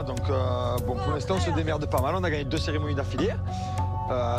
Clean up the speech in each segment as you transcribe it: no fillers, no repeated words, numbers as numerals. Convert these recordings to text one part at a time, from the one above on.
Voilà, donc bon, pour l'instant, on se démerde pas mal. On a gagné 2 cérémonies d'affilée.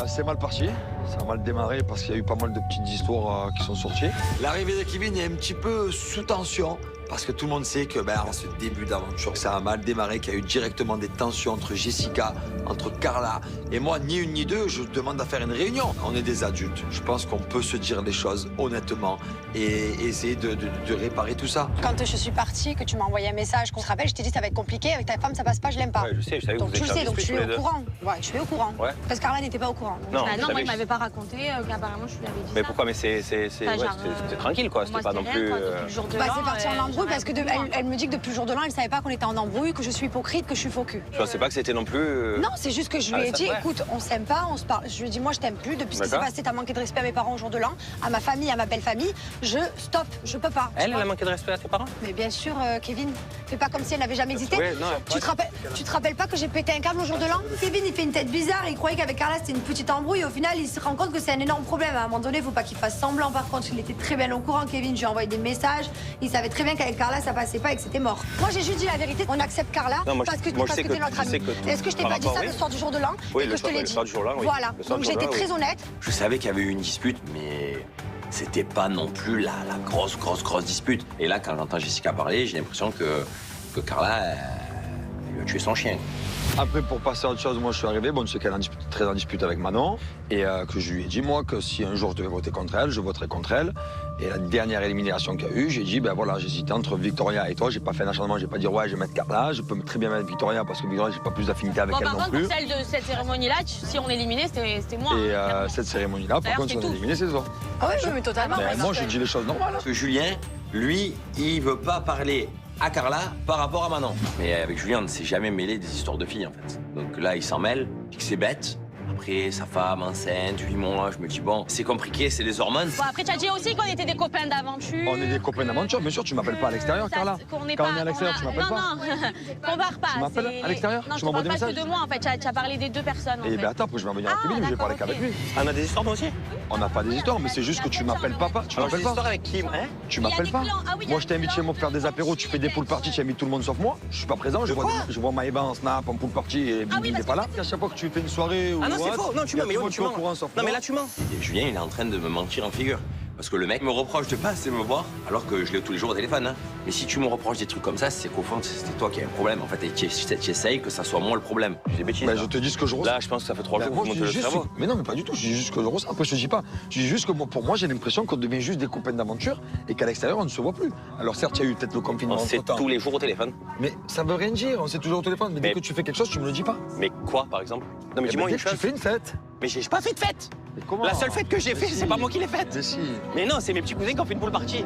C'est mal parti. Ça a mal démarré parce qu'il y a eu pas mal de petites histoires qui sont sorties. L'arrivée de Kevin est un petit peu sous tension. Parce que tout le monde sait que en ce début d'aventure, ça a mal démarré, qu'il y a eu directement des tensions entre Jessica, entre Carla et moi, ni une ni deux, je demande à faire une réunion. On est des adultes, je pense qu'on peut se dire les choses honnêtement et essayer de réparer tout ça. Quand je suis partie, que tu m'as envoyé un message, qu'on se rappelle, je t'ai dit ça va être compliqué, avec ta femme ça passe pas, je l'aime pas. Ouais, je sais, je savais que Donc vous tu le étiez sais, donc je suis au tous les deux. courant. Ouais, je suis au courant. Ouais. Parce que Carla n'était pas au courant. Non, Bah je non, moi savais il que- m'avait pas raconté qu'apparemment je lui avais dit Mais ça. pourquoi? Mais c'était tranquille, quoi. C'était Moi, pas non rien, plus. quoi, depuis le jour de Bah, l'an, c'est parti en embrouille parce que j'aurais elle me dit que depuis le jour de l'an, elle savait pas qu'on était en embrouille, que je suis hypocrite, que je suis faux cul. Je pensais pas que c'était non plus. Non, c'est juste que je lui Ah, ai ça, dit, ouais. écoute, on s'aime pas, on se parle. Je lui ai dit, moi je t'aime plus, depuis ce qui s'est D'accord. passé, t'as manqué de respect à mes parents au jour de l'an, à ma famille, à ma belle famille, stop, je peux pas. Elle a manqué de respect à tes parents? Mais bien sûr, Kevin, fais pas comme si elle n'avait jamais existé. Ouais, non, Tu te rappelles pas que j'ai pété un câble au jour de l'an? Kevin, il fait une tête bizarre, il croyait qu'avec Carla c'était une petite embrouille. Au final, il se rend compte que c'est un énorme problème. À un moment donné, faut pas qu'il fasse semblant. Par contre, il était très bien au courant, Kevin. Je lui ai envoyé des messages. Il savait très bien qu'avec Carla ça passait pas et que c'était mort. Moi, j'ai juste dit la vérité. On accepte Carla Non, moi, parce que moi, je sais t'es que- notre je sais amie. que Est-ce que je t'ai par pas dit rapport, ça oui. le soir du jour de l'an Oui, et le que je te soir- l'ai le dit? soir du jour de l'an, oui. Voilà. Le soir Donc du j'ai jour de été l'an, très oui. honnête. Je savais qu'il y avait eu une dispute, mais c'était pas non plus la grosse dispute. Et là, quand j'entends Jessica parler, j'ai l'impression que Carla, elle lui a tué son chien. Après, pour passer à autre chose, moi je suis arrivé, bon, tu sais qu'elle est très en dispute avec Manon, et que je lui ai dit, moi, que si un jour je devais voter contre elle, je voterais contre elle. Et la dernière élimination qu'il y a eu, j'ai dit, ben voilà, j'hésitais entre Victoria et toi, j'ai pas fait un acharnement, j'ai pas dit, ouais, je vais mettre Carla, je peux très bien mettre Victoria, parce que Victoria, j'ai pas plus d'affinité avec Bon, elle par non contre, plus. pour celle de cette cérémonie-là, si on éliminait, c'était moi. Et hein, clairement. cette cérémonie-là, par D'ailleurs, contre, si c'est on est tout. éliminé, c'est ça. Ah oui, mais totalement. Mais moi, je dis les choses normales. Parce que Julien, lui, il veut pas parler à Carla par rapport à Manon. Mais avec Julien, on ne s'est jamais mêlé des histoires de filles, en fait. Donc là, il s'en mêle, puis que c'est bête. Après, sa femme enceinte, 8 mois, je me dis, bon, c'est compliqué, c'est les hormones. Bon, après, tu as dit aussi qu'on était des copains d'aventure. On est des copains d'aventure, bien sûr, tu m'appelles pas à l'extérieur, Ça, Carla. qu'on est Quand pas- on est à l'extérieur, tu m'appelles pas. Non, compare pas. Tu m'appelles c'est- à l'extérieur Non, Tu je te m'envoies parle des pas que messages de moi, en fait. Tu as parlé des deux personnes, en Et fait. ben attends, après je vais en venir à Ah, Kevin, je vais parler d'accord, qu'avec lui. On a des histoires, toi aussi? On n'a pas des histoires, mais c'est juste que tu m'appelles papa. Tu Alors, j'ai m'appelles des pas. histoires avec qui? Hein? Tu Il y a m'appelles des pas. clans. Ah oui, il y a Moi, des je t'ai invité clans. chez moi pour faire des apéros, tu fais des pool parties, tu invites tout le monde sauf moi. Je suis pas présent, je vois Maëva en snap, en pool party et Ah oui, Bibi n'est parce pas là. que- À chaque fois que tu fais une soirée ou Ah non, c'est autre, faux. Non, tu il y a mens, mais tout le oui, monde tu qui est au mens. courant sauf Non, mais moi. là, tu mens. Et Julien, il est en train de me mentir en figure. Parce que le mec me reproche de pas assez me voir, alors que je l'ai tous les jours au téléphone. Hein. Mais si tu me reproches des trucs comme ça, c'est qu'au fond, c'était toi qui as un problème. En fait, et tu essayes que ça soit moi le problème. J'ai des bêtises. Ben, là. je te dis ce que je ressens. Là, je pense que ça fait 3 Ben, jours moi, que je vous montez dis le juste cerveau. Mais non, mais pas du tout. Je dis juste ce que je ressens. Après, je te dis pas. Je dis juste que pour moi, j'ai l'impression qu'on devient juste des copains d'aventure et qu'à l'extérieur, on ne se voit plus. Alors certes, il y a eu peut-être le confinement On sait entre-temps. tous les jours au téléphone. Mais ça veut rien dire. On sait toujours au téléphone. Mais dès Mais- que tu fais quelque chose, tu me le dis pas. Mais quoi, par exemple? Non, mais Eh dis-moi ben, une dès que chose. tu fais une fête. Mais j'ai pas fait de fête! Mais comment La seule fête que j'ai Mais fait, si. c'est pas moi qui l'ai faite! Mais si. Mais non, c'est mes petits cousins qui ont fait une pool party.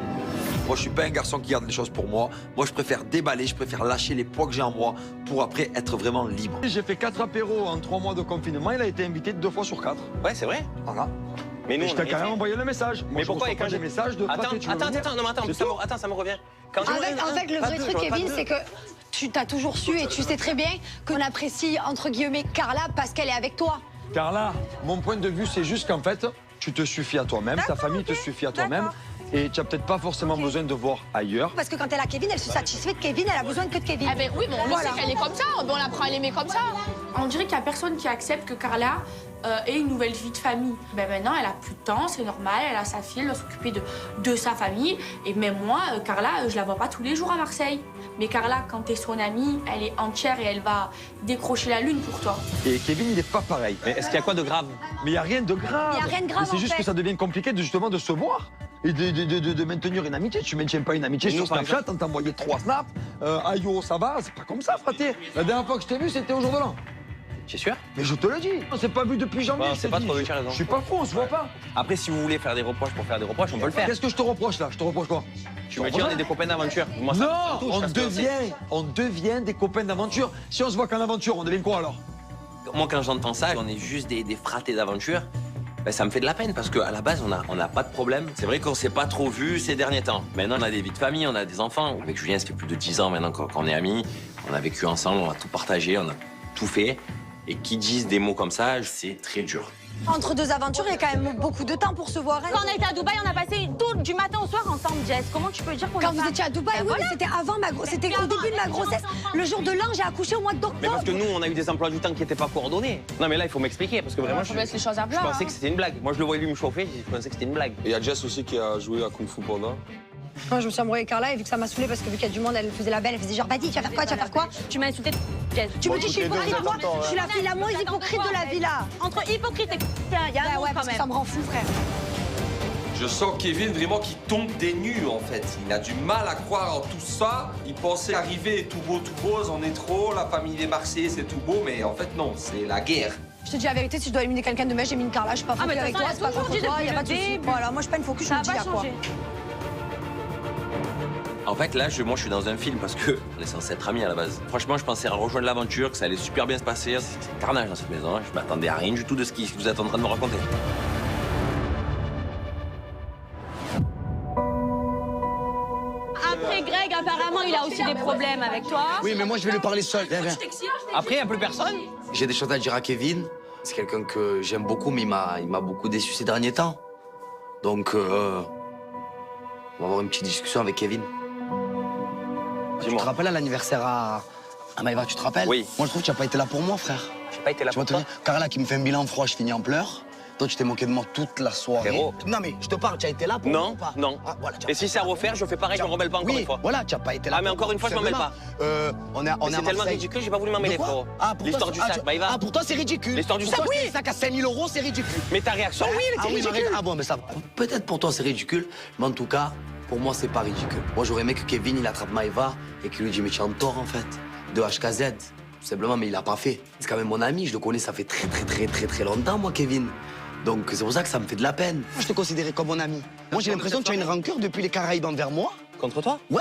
Moi, je suis pas un garçon qui garde les choses pour moi. Moi, je préfère déballer, je préfère lâcher les poids que j'ai en moi pour après être vraiment libre. J'ai fait 4 apéros en 3 mois de confinement. Il a été invité 2 fois sur 4. Ouais, c'est vrai. Voilà. Mais nous, Et je on a t'ai rien quand même fait. envoyé le message. Moi, Mais je pourquoi? reçois Et quand pas j'ai des messages de Attends, Patrick, tu veux venir non, mais attends, C'est tout. attends, ça me revient. Quand je En fait, le vrai truc, Kevin, c'est que tu t'as toujours su et tu sais très bien qu'on apprécie, entre guillemets, Carla parce qu'elle est avec toi. Carla, mon point de vue, c'est juste qu'en fait, tu te suffis à toi-même, ta famille te suffit à toi-même. Et tu n'as peut-être pas forcément besoin de voir ailleurs. Parce que quand elle a Kevin, elle se satisfait de Kevin, elle a besoin que de Kevin. Ah ben oui, mais on Voilà. sait qu'elle est comme ça, on l'apprend à l'aimer comme ça. On dirait qu'il n'y a personne qui accepte que Carla ait une nouvelle vie de famille. Ben maintenant, elle a plus de temps, c'est normal, elle a sa fille, elle doit s'occuper de sa famille. Et même moi, Carla, je la vois pas tous les jours à Marseille. Mais Carla, quand t'es son amie, elle est entière et elle va décrocher la lune pour toi. Et Kevin, il n'est pas pareil. Mais est-ce qu'il y a quoi de grave? Mais il n'y a rien de grave. Il y a rien de grave, Mais c'est en juste fait. que ça devient compliqué justement de se voir. Et de maintenir une amitié. Tu ne maintiens pas une amitié Nous, sur par Snapchat, on t'a envoyé 3 snaps. Aïe, ça va, c'est pas comme ça, fraté. La dernière fois que je t'ai vu, c'était au jour de l'an. T'es sûr? Mais je te le dis, on s'est pas vu depuis janvier. Bon, je c'est t'ai pas dit. trop, tu as raison. Je suis pas fou, on se voit pas. Après, si vous voulez faire des reproches pour faire des reproches, on peut le faire. Qu'est-ce que je te reproche là? Je te reproche quoi? Tu me dis, on est des copains d'aventure. Moi, ça me Non, touche, on parce que devient des copains d'aventure. Si on se voit qu'en aventure, on devient quoi alors? Moi, quand j'entends ça, on est juste des fratés d'aventure. Ben, ça me fait de la peine parce qu'à la base, on n'a pas de problème. C'est vrai qu'on s'est pas trop vu ces derniers temps. Maintenant, on a des vies de famille, on a des enfants. Avec Julien, ça fait plus de 10 ans maintenant qu'on est amis. On a vécu ensemble, on a tout partagé, on a tout fait. Et qui disent des mots comme ça, c'est très dur. Entre deux aventures, il y a quand même beaucoup de temps pour se voir. Hein. Quand on a été à Dubaï, on a passé tout du matin au soir ensemble. Jess, comment tu peux dire qu'on Quand est vous pas- étiez à Dubaï, Ben oui, voilà. mais c'était avant c'était au début de ma grossesse. Le jour de l'an, j'ai accouché au mois Mais parce d'octobre. que nous, on a eu des emplois du temps qui n'étaient pas coordonnés. Non, mais là, il faut m'expliquer parce que vraiment, Faut mettre les choses à je plat. pensais hein. que c'était une blague. Moi, je le voyais lui me chauffer, je pensais que c'était une blague. Et il y a Jess aussi qui a joué à Kung Fu Panda. Moi, je me suis embrouillée avec Carla et vu que ça m'a saoulée parce que vu qu'il y a du monde, elle faisait la belle, elle faisait genre, vas-y, tu vas faire quoi, tu vas faire quoi? Tu m'as insulté, Jess. Tu me dis, je suis hypocrite, moi? Je suis la fille la moins hypocrite de la villa. Entre hypocrite et il y a un Bah mot ouais, quand parce que même. ça me rend fou, frère. Je sens Kevin vraiment qui tombe des nues en fait. Il a du mal à croire en tout ça. Il pensait arriver tout beau, tout rose, on est trop, la famille des Marseillais c'est tout beau, mais en fait non, c'est la guerre. Je te dis la vérité, si je dois éliminer quelqu'un de mec, j'élimine Carla. Je suis pas Ah, mais focus de avec toute toi, façon, c'est pas elle a contre toujours toi, dit y a pas de depuis le souci. début. Voilà, moi, je suis pas une focus, je Ça me n'a dis pas à quoi. changé. En fait, là, moi, je suis dans un film parce que on est censé être amis à la base. Franchement, je pensais rejoindre l'aventure, que ça allait super bien se passer. C'est carnage dans cette maison. Je m'attendais à rien du tout de ce que vous êtes en train de me raconter. Après, Greg, apparemment, il a aussi des problèmes avec toi. Oui, mais moi, je vais lui parler seul. Viens, viens. Après, il n'y a plus personne. J'ai des choses à dire à Kevin. C'est quelqu'un que j'aime beaucoup, mais il m'a beaucoup déçu ces derniers temps. Donc, on va avoir une petite discussion avec Kevin. Tu te Dis-moi. rappelles à l'anniversaire à Maëva, tu te rappelles? Oui. Moi, je trouve que tu n'as pas été là pour moi, frère. J'ai pas été là Tu vois, pour toi. Carla qui me fait un bilan froid, je finis en pleurs. Toi, tu t'es moqué de moi toute la soirée. Frérot. Non, mais je te parle, tu as été là pour moi Non, ou pas? non. Ah, voilà, tu as Et pas si été c'est à là pour refaire, moi. je fais pareil, je me rebelle pas encore Oui, une fois. voilà, tu n'as pas été là. Ah, mais pour encore moi, une fois, je m'en mêle simplement. On est Mais à c'est tellement Marseille. ridicule, j'ai pas voulu m'en mêler, De quoi? frérot. Ah, pour toi, L'histoire du sac, bah il va. Ah, pour toi, c'est ridicule. L'histoire du Pour sac, toi, oui. c'est un sac à 5 000 €, c'est ridicule. Mais ta réaction, oui, elle était Ah oui, ma ridicule. ah bon, mais ça, peut-être pour toi c'est ridicule, mais en tout cas, pour moi c'est pas ridicule. Moi j'aurais aimé que Kevin il attrape Maëva et qu'il lui dise mais tu as tort en fait, de HKZ, tout simplement, mais il a pas fait. C'est quand même mon ami, je le connais, ça fait très longtemps moi Kevin. Donc c'est pour ça que ça me fait de la peine. Moi je te considérais comme mon ami. Moi j'ai l'impression que tu as une rancœur depuis les Caraïbes envers moi. Contre toi? Ouais,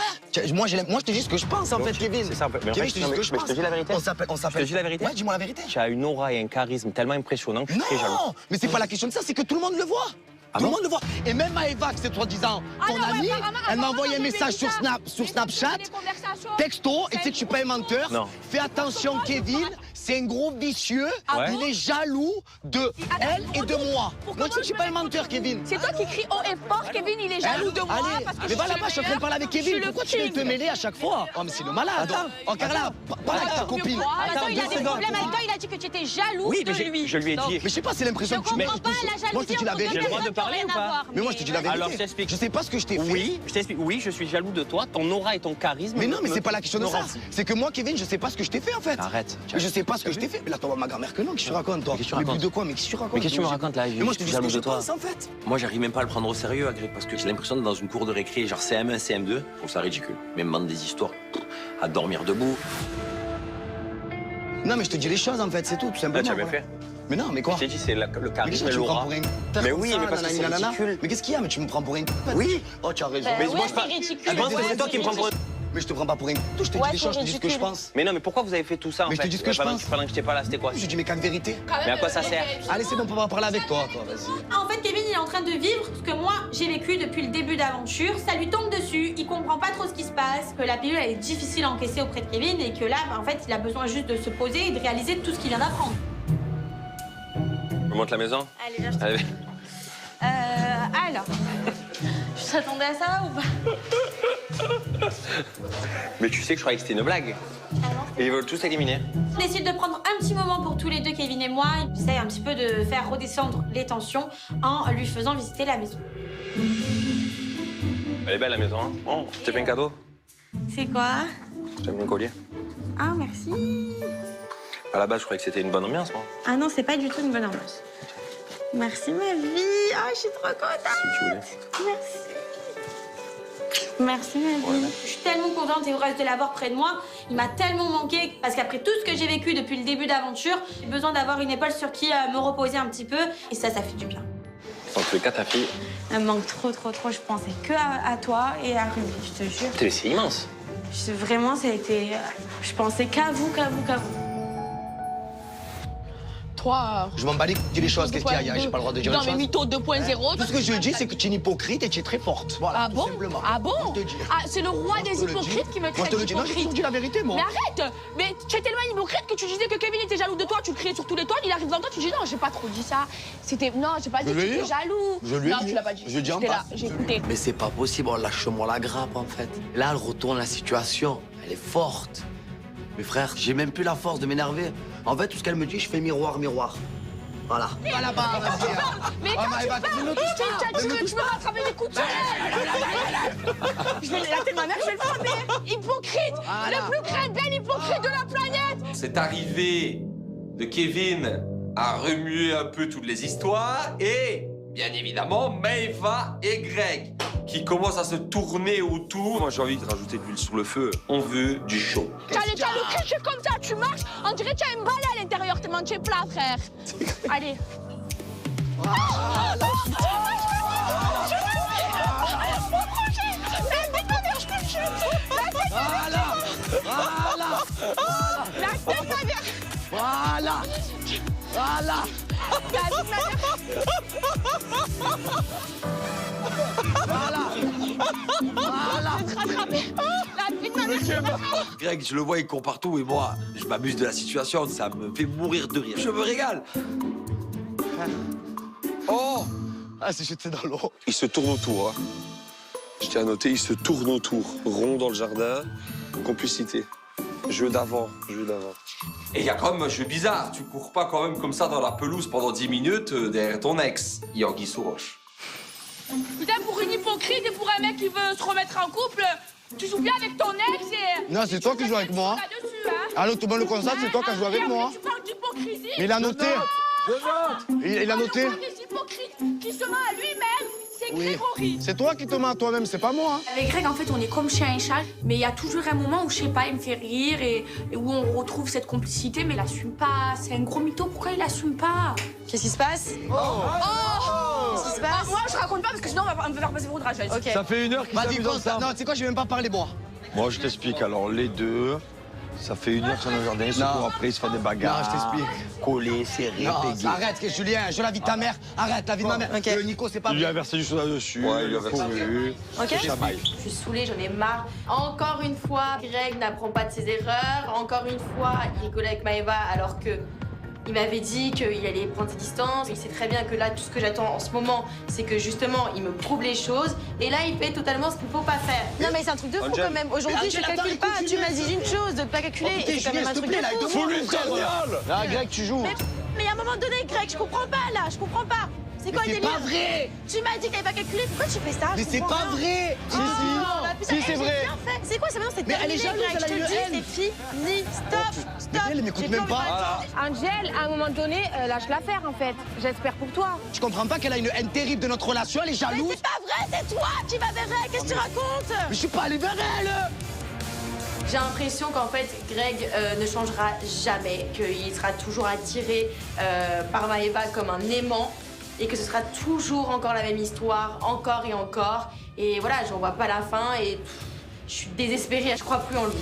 moi je te dis ce que je pense en fait Kevin. C'est ça, mais en Kevin, fait, je te dis ce que je mais pense. je te dis la vérité. On s'appelle. Je te dis la vérité. Ouais, dis-moi la vérité. Tu as une aura et un charisme tellement impressionnant que je suis très jaloux. Non, mais c'est pas la question de ça, c'est que tout le monde le voit. Ah Tout bon le monde le voit. Et même Maëva, que c'est soi-disant ton amie, elle m'a envoyé un message sur Snapchat, texto, et tu sais que je suis pas un menteur. Non. Fais attention, Kevin, c'est un gros vicieux. Ouais. Il est jaloux de elle et de moi. Moi, je suis pas un menteur, Kevin. C'est toi qui crie haut et fort, Kevin, il est jaloux de moi. Allez, parce que mais je va suis là-bas, je suis en train de parler avec je suis Kevin. le Pourquoi tu viens te king. mêler à chaque fois? Oh, mais c'est le malade. Oh, Carla, parle avec ta copine. Attends, il a deux des secondes. problèmes avec toi, il a dit que tu étais jaloux Oui, mais de lui. je lui ai Donc, dit. Mais je sais pas, c'est l'impression Je que tu mets. comprends pas la jalousie. Moi, je te dis la entre vérité. deux J'ai le droit de personnes qui ont parler rien ou à pas voir. Mais moi, je te dis la vérité. Alors, je t'explique. Je sais pas ce que je t'ai fait. Oui, je t'explique. Oui, je suis jaloux de toi. Ton aura et ton charisme. Mais non, mais c'est pas la question de me ça. rendent fou. C'est que moi, Kevin, je sais pas ce que je t'ai fait en fait. Arrête. Je sais pas ce que je t'ai fait. Mais là, toi, ma grand-mère que non, qu'est-ce que tu racontes, toi? Qu'est-ce que tu Mais racontes plus de quoi? Mais qu'est-ce que tu racontes? Mais qu'est-ce que tu me racontes là? Mais moi, je te dis ce que jaloux je de toi. pense en fait. Moi, j'arrive même pas à le prendre au sérieux, Greg, parce que j'ai l'impression d'être dans une cour de récré, genre CM1, CM2. Je trouve ça ridicule. Même vendre des histoires à dormir debout. Non, mais je te dis les choses en fait, c'est tout, tout simplement. Là, tu as bien voilà. fait. Mais non, mais quoi? Je t'ai dit, c'est le Mais qu'est-ce charisme que et tu me prends l'aura. pour un Mais comme oui, ça, mais parce que nanani, c'est nanana. ridicule. Mais qu'est-ce qu'il y a? Mais tu me prends pour un Oui. Oh, tu as raison. Mais ouais, moi, je c'est parle. ridicule. Je pense que c'est toi qui me prends pour un. Mais je te prends pas pour un je te dis Ouais, les choses, je c'est te dis ce que je ridicule. pense. Mais non, mais pourquoi vous avez fait tout ça en Mais je fait te dis ce que je pendant pense. Pendant que j'étais pas là, c'était quoi? Je dis, mais qu'en vérité. Mais à quoi ça sert? Allez, c'est bon, on va parler avec toi, vas-y. En fait, Kevin, il est en train de vivre ce que moi, j'ai vécu depuis le début d'aventure. Ça lui tombe dessus, il comprend pas trop ce qui se passe, que la pilule, elle est difficile à encaisser auprès de Kevin et que là, bah, en fait, il a besoin juste de se poser et de réaliser tout ce qu'il vient d'apprendre. Je monte la maison? Allez, viens, je te- Allez. Alors, je t'attendais à ça ou pas? Mais tu sais que je croyais que c'était une blague. Et ils veulent tous éliminer. On décide de prendre un petit moment pour tous les deux, Kevin et moi. J'essaie un petit peu de faire redescendre les tensions en lui faisant visiter la maison. Elle est belle la maison, hein? Oh, je t'ai fait un cadeau. C'est quoi? Je t'ai mis un collier. Ah, merci. À la base, je croyais que c'était une bonne ambiance, moi. Ah non, c'est pas du tout une bonne ambiance. Merci, ma vie. Ah, je suis trop contente. Si tu voulais. Merci. Merci, ma vie. Je suis tellement contente et heureuse de l'avoir près de moi. Il m'a tellement manqué parce qu'après tout ce que j'ai vécu depuis le début d'aventure, j'ai besoin d'avoir une épaule sur qui me reposer un petit peu. Et ça fait du bien. Dans tous les cas, ta fille, Elle me manque trop. Je pensais que à toi et à Ruby, je te jure. c'est immense. Vraiment, ça a été... je pensais qu'à vous. toi... Je m'en bats les couilles, dis les choses, qu'est-ce qu'il y a? J'ai pas le droit de dire les Non, choses. mais mytho 2.0. Tout ce que je dis, c'est que tu es une hypocrite et tu es très forte. Voilà, Ah tout bon? simplement. Ah bon? Moi, je te dis. Ah, c'est le roi Moi, je des te le dis. hypocrites qui me Moi, je traite te le dis. Non, j'ai d'hypocrite. toujours dit la vérité, moi. Mais arrête! Mais tu es tellement hypocrite que tu disais que Kevin était jaloux de toi, tu le criais sur tous les toits, il arrive devant toi, tu dis non, j'ai pas trop dit ça. C'était. Non, j'ai pas dit que tu étais jaloux. Je lui ai non, dit. tu l'as pas dit. Je dis en J'étais là, face. j'ai écouté. Mais c'est pas possible, oh, lâche-moi la grappe, en fait. Là, elle retourne la situation. Elle est forte. Mais frère, j'ai même plus la force de m'énerver. En fait, tout ce qu'elle me dit, je fais miroir, miroir. Voilà. Va là-bas, mais quand tu parles, tu veux rattraper les coups de soleil. Je vais la tête de ma mère, je vais le frapper. Hypocrite, le plus crétin hypocrite de la planète. Cette arrivée de Kevin a remué un peu toutes les histoires et, bien évidemment, Maëva et Greg qui commencent à se tourner autour. Moi, j'ai envie de rajouter de l'huile sur le feu. On veut du show. T'as le cul, je suis comme ça, tu marches, on dirait que tu as une balle à l'intérieur, t'es mangé plat, frère. Allez. Voilà. Voilà. Greg, je le vois, il court partout et moi, je m'amuse de la situation. Ça me fait mourir de rire. Je me régale. Oh! Ah, c'est jeté dans l'eau. Il se tourne autour. Hein. Je tiens à noter, il se tourne autour. Rond dans le jardin, complicité. Jeu d'avant, jeu d'avant. Et il y a quand même un jeu bizarre. Tu cours pas quand même comme ça dans la pelouse pendant 10 minutes derrière ton ex, Yorgi Souroche. Putain, pour une hypocrite et pour un mec qui veut se remettre en couple, tu joues bien avec ton ex et... Non, c'est toi qui joues avec moi. Allô, tout le monde le constate, c'est toi qui as joué avec moi. Tu parles d'hypocrisie. Mais il a noté. Il a noté. Le roi des hypocrites qui se ment à lui-même, c'est Grégory. C'est toi qui te mens à toi-même, c'est pas moi. Avec Greg, en fait, on est comme chien et chat, mais il y a toujours un moment où, je sais pas, il me fait rire et où on retrouve cette complicité, mais il assume pas. C'est un gros mytho, pourquoi il assume pas? Qu'est-ce qui se passe? Qu'est-ce qui se passe? Moi, je raconte pas parce que sinon, on va me faire passer pour une rageuse. Ok. Ça fait 1 heure qu'ils Vas-y, s'amusent constate. ensemble. Non, tu sais quoi, je vais même pas parler, moi. Moi, je t'explique. Alors, les deux, ça fait 1 heure qu'ils sont dans le jardin, ils se Non. courent après, ils se font des bagarres. Non, je t'explique. Collés, serrés, Non, pégués. arrête, que Julien, je la vie de ta mère. Arrête, la vie de ma mère. Ok. Nico, c'est pas Il lui a vrai. versé du soda dessus. Ouais, il lui a versé. Ok. Ça vaille. Je suis saoulée, j'en ai marre. Encore une fois, Greg n'apprend pas de ses erreurs. Encore une fois, il rigolait avec Maëva alors que il m'avait dit qu'il allait prendre ses distances. Il sait très bien que là, tout ce que j'attends en ce moment, c'est que justement, il me prouve les choses. Et là, il fait totalement ce qu'il ne faut pas faire. Non mais c'est un truc de fou quand même. Aujourd'hui je calcule pas. Tu m'as dit une chose de pas calculer. Et c'est quand même un truc de fou. Faut lui dire. Là, Greg, tu joues. Mais à un moment donné, Greg, je comprends pas là, je comprends pas. C'est quoi le C'est délire? pas vrai. Tu m'as dit que t'avais pas calculé, pourquoi tu fais ça? Mais Je c'est comprends pas vrai. Oh, bah, putain, Si, c'est j'ai vrai. bien fait. C'est quoi ça maintenant? C'est Mais elle est terminé, jalouse, Greg. elle a Je une te dis, haine. c'est fini. Stop. Stop. elle m'écoute J'ai même plus envie pas. d'entendre. Angèle, à un moment donné, lâche l'affaire en fait. J'espère pour toi. Tu comprends pas qu'elle a une haine terrible de notre relation, elle est Mais jalouse. c'est pas vrai, c'est toi qui vas vers elle. Qu'est-ce que tu racontes? Mais je suis pas allé vers elle. J'ai l'impression qu'en fait, Greg ne changera jamais, qu'il sera toujours attiré par Maëva comme un aimant et que ce sera toujours encore la même histoire, encore et encore. Et voilà, j'en vois pas la fin et je suis désespérée, je crois plus en lui.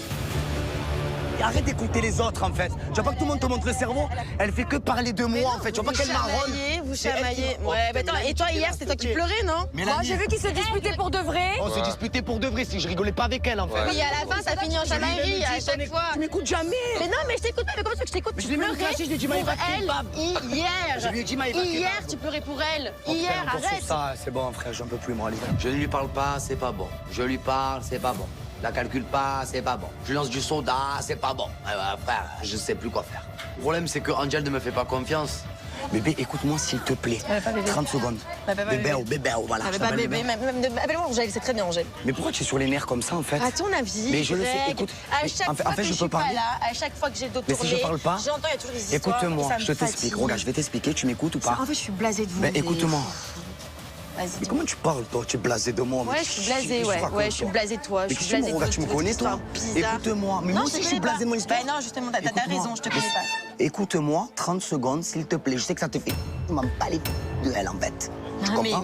Et arrête d'écouter les autres en fait. Tu vois pas que tout le monde te montre le cerveau? Elle fait que parler de moi en fait. Tu vois pas qu'elle marronne? Vous C'est elle qui chamaillez. m'a- Ouais, bah attends, et toi hier c'était toi qui pleurais, non? Mélanie. Moi j'ai vu qu'ils se disputaient pour de vrai. On s'est disputé pour de vrai, si je rigolais pas avec elle en fait. Oui, à la fin ça finit en chamaillerie à chaque fois. Tu m'écoutes jamais. Mais non, mais je t'écoute pas, mais comment tu veux que je t'écoute? Mais Tu je l'ai même pleurais caché, je lui ai dit, pour Maëva, elle kebab. hier. Je lui ai dit, Maëva, Hier, kebab. tu pleurais pour elle. Ok, Hier, encore sur arrête. ça, c'est bon frère, j'en peux plus moi. Je ne lui parle pas, c'est pas bon. Je lui parle, c'est pas bon. La calcule pas, c'est pas bon. Je lance du soda, c'est pas bon. Frère, je sais plus quoi faire. Le problème, c'est que Angel ne me fait pas confiance. Bébé, écoute-moi s'il te plaît. 30 secondes. Bébé, voilà. je Pas t'appelle bébé, appelle-moi Angèle, c'est très bien Angèle. Mais pourquoi tu es sur les nerfs comme ça en fait? À ton avis, Mais je le sais, Greg, écoute. à mais chaque en fois fait, que je je peux suis pas parler. là, à chaque fois que j'ai le dos Mais si tourné, je parle pas, j'entends, il y a toujours des histoires. écoute-moi, et ça me je t'explique. fatigue. Regarde, je vais t'expliquer, tu m'écoutes ou pas? En fait, je suis blasée de vous. Ben écoute-moi. Vas-y. Mais comment tu parles toi? Tu es blasé de moi. Ouais, je suis blasée, ouais, je suis blasée de toi. Mais Je qu'est-ce suis que tu me blasée de regardes? Tu me toute connais cette toi? histoire bizarre. Écoute-moi. Mais moi Non, aussi, je te suis connais blasé de mon pas. histoire. Ben non, justement, t'as raison, je te connais pas. Écoute-moi, 30 secondes, s'il te plaît. Je sais que ça te fait. Je m'en bats les de elle, en fait.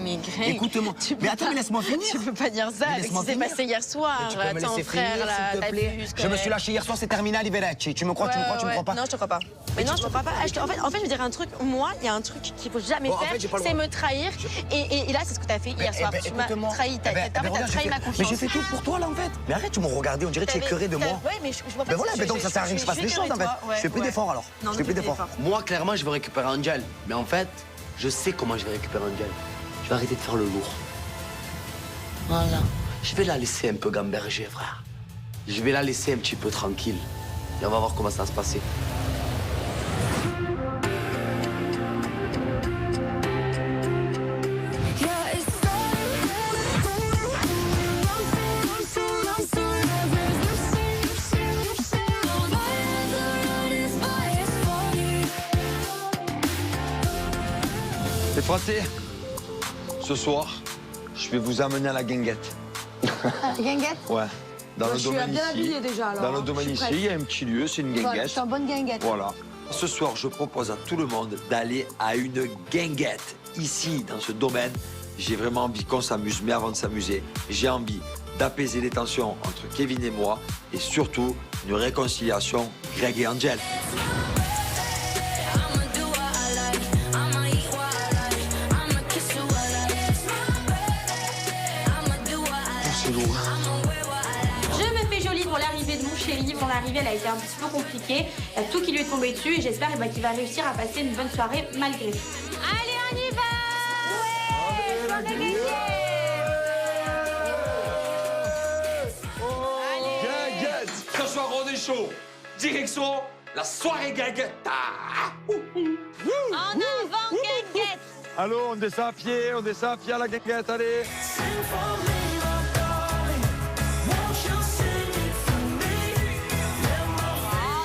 mais Greg, Écoute-moi. Mais attends, mais laisse-moi finir. Tu peux pas dire ça avec ce qui s'est passé hier soir. Tu peux me Attends, laisser frère, finir, là, s'il te t'as plaît. vu ce Je me que- suis lâché hier soir, c'est terminé à Liberecci. Tu me crois, tu me crois pas? Non, je te crois pas. Mais non, je te crois pas. En fait, je vais dire un truc. Moi, il y a un truc qu'il faut jamais Bon, en faire, fait, j'ai pas le c'est droit. me trahir. Et là, c'est ce que t'as fait hier soir. Tu m'as trahi. T'as trahi ma confiance. Mais j'ai fait tout pour toi, là, en fait. Mais arrête, tu me regardais, on dirait que tu es écœuré de moi. Ouais, mais je vois pas. Ben voilà, mais donc ça sert à rien que je fasse les choses, en fait. Je fais plus d'efforts, alors. Je fais plus d'efforts. Moi, clairement, je veux récupérer Angel. Mais en fait, je sais comment je vais récupérer Angel. Je vais arrêter de faire le lourd. Voilà. Je vais la laisser un peu gamberger, frère. Je vais la laisser un petit peu tranquille. Et on va voir comment ça va se passer. Les Français, ce soir, je vais vous amener à la guinguette. Guinguette? Ouais. Dans Moi, le je suis domaine bien ici. habillée déjà, alors, Dans le hein. domaine Je suis ici, prête. il y a un petit lieu, c'est une Voilà, je guinguette. suis en bonne guinguette. Voilà. Ce soir, je propose à tout le monde d'aller à une guinguette. Ici, dans ce domaine, j'ai vraiment envie qu'on s'amuse, mais avant de s'amuser, j'ai envie d'apaiser les tensions entre Kevin et moi, et surtout, une réconciliation Greg et Angel. C'est lourd. Je me fais jolie pour l'arrivée de mon chéri. Mon arrivée, elle a été un petit peu compliquée. Il y a tout qui lui est tombé dessus et j'espère qu'il va réussir à passer une bonne soirée malgré tout. Allez, on y va! Guinguette. Ce soir, on est chaud. Direction la soirée guinguette. En avant, guinguette! Allô, on descend à pied à la guinguette, allez.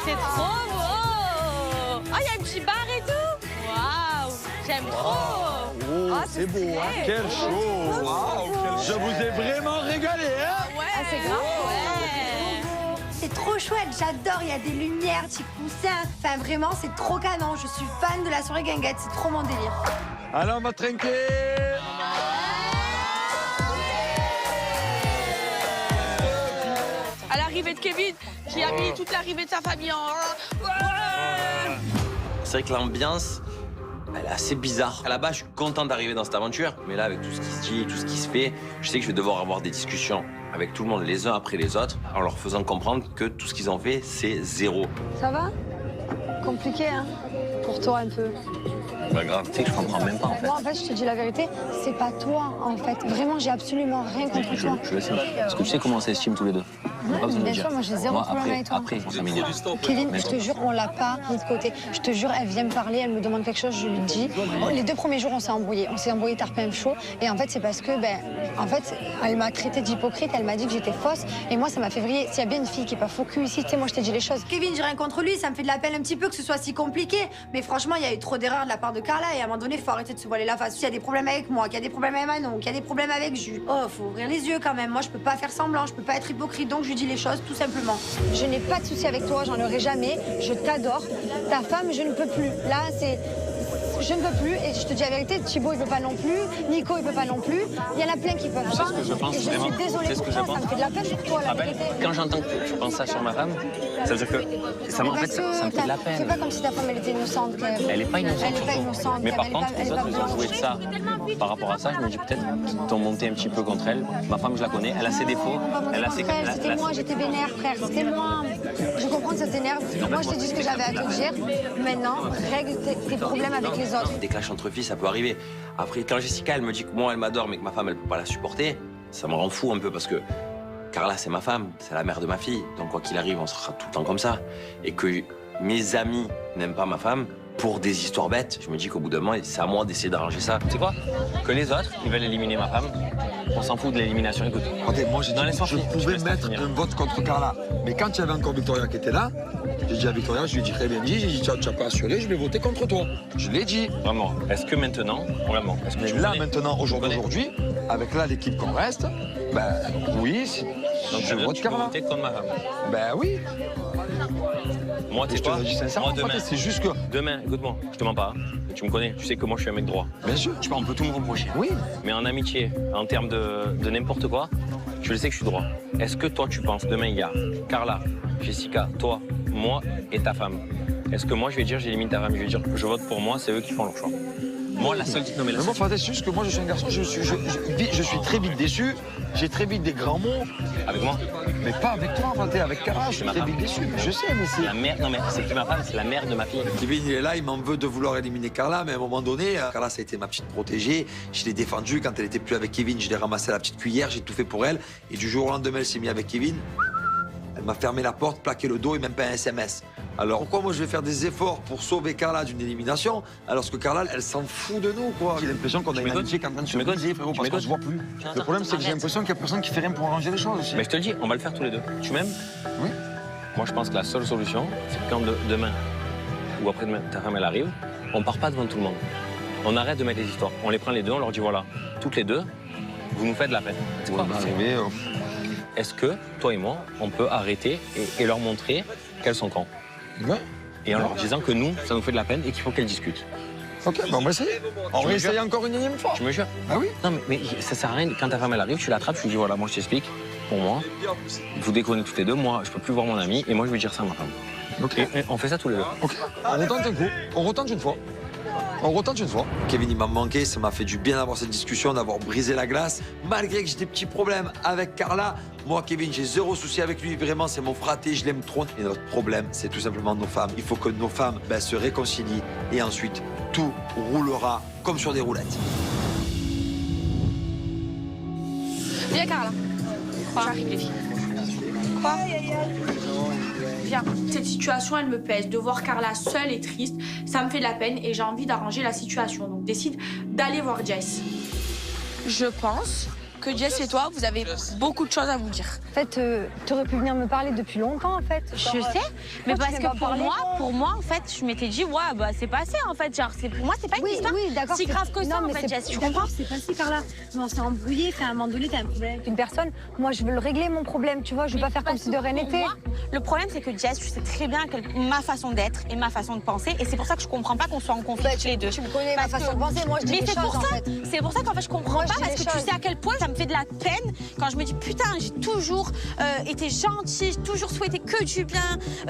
C'est trop beau! Oh, il y a un petit bar et tout! Waouh! J'aime trop! Oh, c'est beau, hein. Quel show. Wow, je vous ai vraiment régalé, hein. Ouais! c'est grave! Ouais! C'est trop chouette, j'adore, il y a des lumières, petits coussins. Enfin, vraiment, c'est trop canon. Je suis fan de la soirée guinguette, c'est trop mon délire. Allez, on va trinquer. À l'arrivée de Kevin, qui a mis toute l'arrivée de sa famille en... C'est vrai que l'ambiance, elle est assez bizarre. À la base, je suis content d'arriver dans cette aventure, mais là, avec tout ce qui se dit, tout ce qui se fait, je sais que je vais devoir avoir des discussions avec tout le monde, les uns après les autres, en leur faisant comprendre que tout ce qu'ils ont fait, c'est zéro. Ça va? Compliqué, hein? Pour toi, un peu. Pas grave, tu sais que je comprends même pas, en fait. Moi, en fait, je te dis la vérité, c'est pas toi, en fait. Vraiment, j'ai absolument rien contre toi. Je le sais. Parce que tu sais comment on s'estime tous les deux. On n'a pas besoin de Bien le dire. sûr, moi, j'ai zéro problème avec toi. Après, on s'améliore. Kevin, je te jure, on l'a pas mis de côté. Je te jure, elle vient me parler, elle me demande quelque chose, je lui dis. Les 2 premiers jours, on s'est embrouillés. On s'est embrouillés tarpin chaud. Et en fait, c'est parce que, en fait, elle m'a traité d'hypocrite, elle m'a dit que j'étais fausse. Et moi, ça m'a fait vriller. S'il y a bien une fille qui est pas faux cul ici, tu sais, moi, je t'ai dit les choses. Kevin, j'ai rien contre lui, ça me fait de la peine un petit peu que ce soit si compliqué. Mais franchement, il y a eu trop d'erreurs de la part de Carla. Et à un moment donné, faut arrêter de se voiler la face. S'il y a des problèmes avec moi, qu'il y a des problèmes avec Manon, qu'il y a des problèmes avec Jules, oh, faut ouvrir les yeux quand même. Moi, je peux pas faire semblant, je peux pas être hypocrite. Donc, je lui dis les choses, tout simplement. Je n'ai pas de souci avec toi, j'en aurai jamais. Je t'adore. Ta femme, je ne peux plus. Là, c'est... Je ne peux plus. Et je te dis la vérité, Thibaut, il peut pas non plus. Nico, il peut pas non plus. Il y en a plein qui peuvent pas. C'est ce que je pense, et je vraiment. suis désolée C'est ce pour que toi. je pense. Ça me fait de la peine pour toi, la vérité. Quand j'entends que tu penses ça sur ma femme, ça veut dire que ça, en fait, ça me fait de la Fais peine. pas comme si ta femme, elle était innocente. Elle est pas innocente. Elle est pas surtout. innocente. Mais par elle est contre, pas- elle les est pas autres, ils ont joué blanche. de ça. Par rapport à ça, je me dis peut-être qu'ils t'ont monté un petit peu contre elle. Ma femme, je la connais, elle a ses défauts. Elle a ses... elle a- C'était elle a- moi, j'étais vénère, frère. C'était moi. Je comprends que ça t'énerve. Moi, je t'ai dit ce que j'avais à te dire. Maintenant, règle tes problèmes avec les autres. Des clashs entre filles, ça peut arriver. Après, quand Jessica, elle me dit que moi, elle m'adore, mais que ma femme, elle peut pas la supporter, ça me rend fou un peu parce que Carla, c'est ma femme, c'est la mère de ma fille. Donc, quoi qu'il arrive, on sera tout le temps comme ça. Et que mes amis n'aiment pas ma femme pour des histoires bêtes, je me dis qu'au bout d'un moment, c'est à moi d'essayer d'arranger ça. Tu sais quoi? Que les autres, ils veulent éliminer ma femme. On s'en fout de l'élimination. Écoute. Regardez, moi, j'ai dit Non, que laisse-moi je finir. Je pouvais laisse pas mettre finir. un vote contre Carla. Mais quand il y avait encore Victoria qui était là, j'ai dit à Victoria, je lui ai dit très bien dit, j'ai dit, tu n'as pas assuré, je vais voter contre toi. Je l'ai dit. Vraiment. Est-ce que maintenant, on la ment? Est-ce que Mais tu là, connais? maintenant, au jour d'aujourd'hui, avec là l'équipe qu'on reste, ben oui, Donc je vote tu peux Carla. voter contre ma femme. Ben oui. Moi, tu sais Je te quoi le dis sincèrement, Moi, demain, Pathé, c'est juste que... Demain, écoute-moi, je te mens pas. Tu me connais, tu sais que moi, je suis un mec droit. Bien sûr. On peut tout me reprocher. Oui. Mais en amitié, en termes de n'importe quoi, je le sais que je suis droit. Est-ce que toi, tu penses, demain, il y a Carla, Jessica, toi, moi et ta femme. Est-ce que moi, je vais dire, j'élimine ta femme, je vais dire, je vote pour moi, c'est eux qui font leur choix. Moi, la seule... Non, mais la Mais moi, seule... Pathé, c'est juste que moi, je suis un garçon, je suis très vite déçu, j'ai très vite des grands mots. Avec moi? Mais pas avec toi, Pathé, avec Carla, je suis très vite déçu. Je sais, mais c'est... La mère, non mais c'est plus ma femme, c'est la mère de ma fille. Kevin, il est là, il m'en veut de vouloir éliminer Carla, mais à un moment donné, Carla, ça a été ma petite protégée. Je l'ai défendue. Quand elle était plus avec Kevin, je l'ai ramassé à la petite cuillère, j'ai tout fait pour elle. Et du jour au lendemain, elle s'est mise avec Kevin. Elle m'a fermé la porte, plaqué le dos et même pas un SMS. Alors pourquoi moi je vais faire des efforts pour sauver Carla d'une élimination alors que Carla, elle s'en fout de nous, quoi. J'ai l'impression qu'on a une amitié qui est en train de se briser, frérot, parce qu'on se voit plus. Le problème, c'est que j'ai l'impression qu'il n'y a personne qui fait rien pour arranger les choses aussi. Mais je te le dis, on va le faire tous les deux. Tu m'aimes? Oui. Moi, je pense que la seule solution, c'est que quand demain ou après-demain, ta femme, elle arrive, on part pas devant tout le monde. On arrête de mettre les histoires. On les prend les deux, on leur dit voilà, toutes les deux, vous nous faites de la peine. C'est quoi? Est-ce que, toi et moi, on peut arrêter et leur montrer qu'elles sont cons? Ouais. Et en leur disant que nous, ça nous fait de la peine et qu'il faut qu'elles discutent. Ok, ben on va essayer. On va essayer encore une énième fois. Je me jure. Ah oui? Non, mais ça sert à rien. Quand ta femme, elle arrive, tu l'attrapes, tu lui dis voilà, moi, je t'explique. Pour moi, vous déconnez toutes les deux. Moi, je peux plus voir mon ami et moi, je vais dire ça à ma femme. Ok. Et on fait ça tous les deux. Ok. On retente un coup. On retente une fois. On retente une fois. Kevin, il m'a manqué, ça m'a fait du bien d'avoir cette discussion, d'avoir brisé la glace. Malgré que j'ai des petits problèmes avec Carla, moi, Kevin, j'ai zéro souci avec lui. Vraiment, c'est mon fraté, je l'aime trop. Et notre problème, c'est tout simplement nos femmes. Il faut que nos femmes se réconcilient et ensuite, tout roulera comme sur des roulettes. Viens, Carla. J'arrive, les filles. Quoi? Viens. Cette situation, elle me pèse. De voir Carla seule et triste, ça me fait de la peine et j'ai envie d'arranger la situation. Donc, décide d'aller voir Jess. Je pense que Jess et toi, vous avez beaucoup de choses à vous dire. En fait, t'aurais pu venir me parler depuis longtemps, en fait. Je sais, mais parce que pour moi, en fait, je m'étais dit, ouais, bah c'est passé, en fait. Genre, pour moi, c'est pas une histoire si grave que ça, en fait, Jess. Tu comprends? C'est passé, Carla. Mais on s'est embrouillé, à un moment donné, t'as un problème avec une personne. Moi, je veux le régler, mon problème, tu vois. Je veux pas faire comme si de rien n'était. Le problème, c'est que Jess, tu sais très bien que ma façon d'être et ma façon de penser, et c'est pour ça que je comprends pas qu'on soit en conflit tous les deux. Tu me connais, ma façon de penser, moi, je dis mais des choses, en fait. c'est pour ça qu'en fait, je comprends pas, parce que tu sais à quel point ça me fait de la peine quand je me dis, putain, j'ai toujours été gentille, j'ai toujours souhaité que du bien,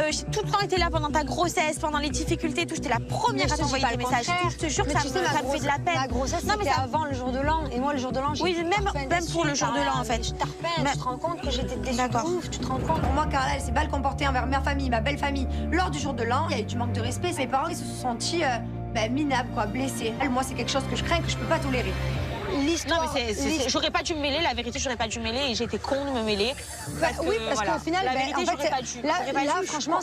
j'ai tout le temps été là pendant ta grossesse, pendant les difficultés et tout, j'étais la première à t'envoyer des messages. Je te jure que ça me fait de la peine. Ma grossesse, c'était avant le jour de l'an, et moi, le jour de l'an, j'ai... Oui, même pour le jour de l'an, en fait. Je te repeins, tu te rends compte que j'étais déçue de ouf, tu te rends compte? Pour moi, Carla, elle s'est mal comportée envers ma famille, ma belle famille. Lors du jour de l'an, il y a eu du manque de respect. Mes parents, ils se sont sentis minables, quoi, blessés. Moi, c'est quelque chose que je crains, que je peux pas tolérer. Non, mais j'aurais pas dû me mêler, la vérité, j'aurais pas dû me mêler et j'étais con de me mêler. Oui, parce qu'au final, la vérité, en fait, j'aurais pas dû. Là, franchement,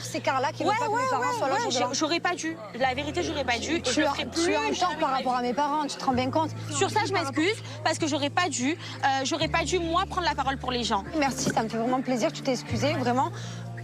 c'est Carla qui veut pas que mes parents soient là. J'aurais pas dû. La vérité, j'aurais pas dû. Tu es en tort par rapport à mes parents, tu te rends bien compte? Sur ça, je m'excuse parce que j'aurais pas dû, moi, prendre la parole pour les gens. Merci, ça me fait vraiment plaisir que tu t'es excusée, vraiment.